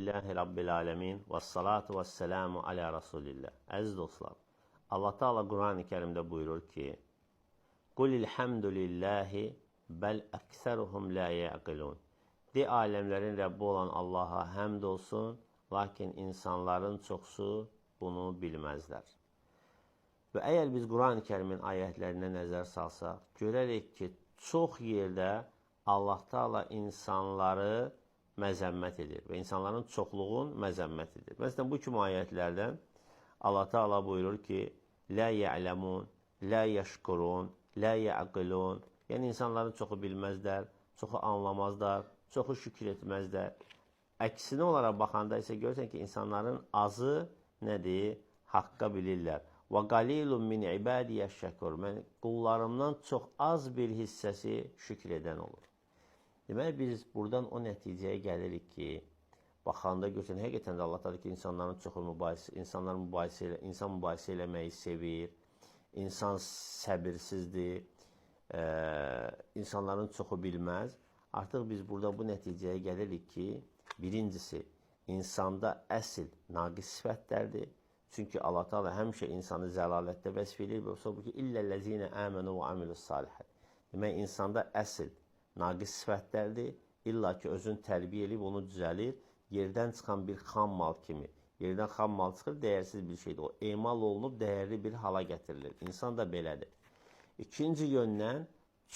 Elhamdülillahi Rabbil alemin və salatu və selamu alə Rasulillah. Əziz dostlar, Allah Teala Quran-ı Kerimdə buyurur ki, Qulilhamdülillahi bəl əksəruhum la yəqilun. De, aləmlərin Rəbbi olan Allaha həmd olsun, lakin insanların çoxsu bunu bilməzlər. Və əgər biz Quran-ı Kerimin ayətlərinə nəzər salsaq, görərək ki, çox yerdə Allah Teala insanları məzəmmət edir və insanların çoxluğun məzəmmət edir. Məsələn, bu kimi ayətlərdən Allah Teala buyurur ki, Lə ya'ləmun, lə yəşkurun, lə yəqilun. Yəni, insanların çoxu bilməzlər, çoxu anlamazlar, çoxu şükür etməzlər. Əksinə olaraq baxanda isə görürsən ki, insanların azı nədir? Haqqa bilirlər. Və qalilun min ibadiyyəş şəkur. Mən qullarımdan çox az bir hissəsi şükür edən olur. Deməli, biz buradan o nəticəyə gəlirik ki, baxanda görürsən, həqiqətən də Allah tadır ki, insanların çoxu insan mübahisə eləməyi sevir, insan səbirsizdir, insanların çoxu bilməz. Artıq biz burada bu nəticəyə gəlirik ki, birincisi, insanda əsl naqis sifətlərdir. Çünki Allah Teala həmişə insanı zəlalətdə vəsf edir və sonra bu ki, illəl-ləzinə əmənu və amilus salihət. Demək, insanda əsl naqis sifətlərdir, illa ki, özün tərbiyə edib, onu düzəlir, yerdən çıxan bir xam mal kimi. Yerdən xam mal çıxır, dəyərsiz bir şeydir. O, emal olunub, dəyərli bir hala gətirilir. İnsan da belədir. İkinci yöndən,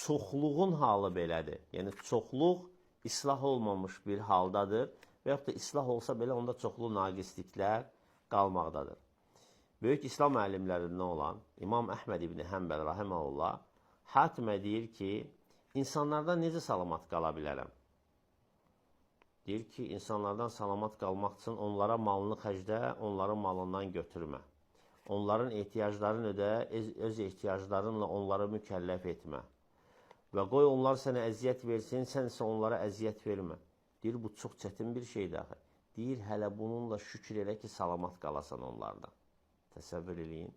çoxluğun halı belədir. Yəni, çoxluq islah olmamış bir haldadır və yaxud da islah olsa belə, onda çoxlu naqisliklər qalmaqdadır. Böyük İslam əlimlərindən olan İmam Əhməd ibn Həmbəl rahiməhullah Hatimə deyir ki, insanlardan necə salamat qala bilərəm? Deyir ki, insanlardan salamat qalmaq üçün onlara malını xərclə, onların malından götürmə. Onların ehtiyaclarını ödə, öz ehtiyaclarınla onları mükəlləf etmə. Və qoy onlar sənə əziyyət versin, sən isə onlara əziyyət vermə. Deyir, bu çox çətin bir şeydir. Deyir, hələ bununla şükür elə ki, salamat qalasan onlardan. Təsəvvür eləyin.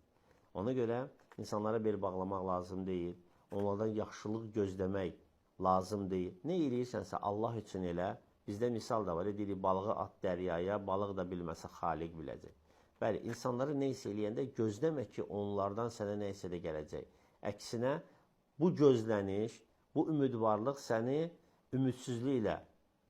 Ona görə insanlara bel bağlamaq lazım deyil. Onlardan yaxşılıq gözləmək lazım deyil. Nə eləyirsənsə Allah üçün elə. Bizdə misal da var. Deyirik, balığı at dəryaya, balıq da bilməsə xaliq biləcək. Bəli, insanları neysə eləyəndə gözləmə ki, onlardan sənə neysə də gələcək. Əksinə, bu gözləniş, bu ümidvarlıq səni ümidsizliklə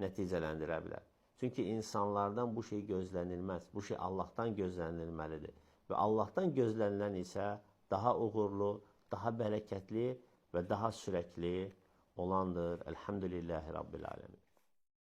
nəticələndirə bilər. Çünki insanlardan bu şey gözlənilməz. Bu şey Allahdan gözlənilməlidir. Və Allahdan gözlənilən isə daha uğurlu, daha bərəkətli və daha sürəkli olandır. Elhamdülillahi Rabbil alemin.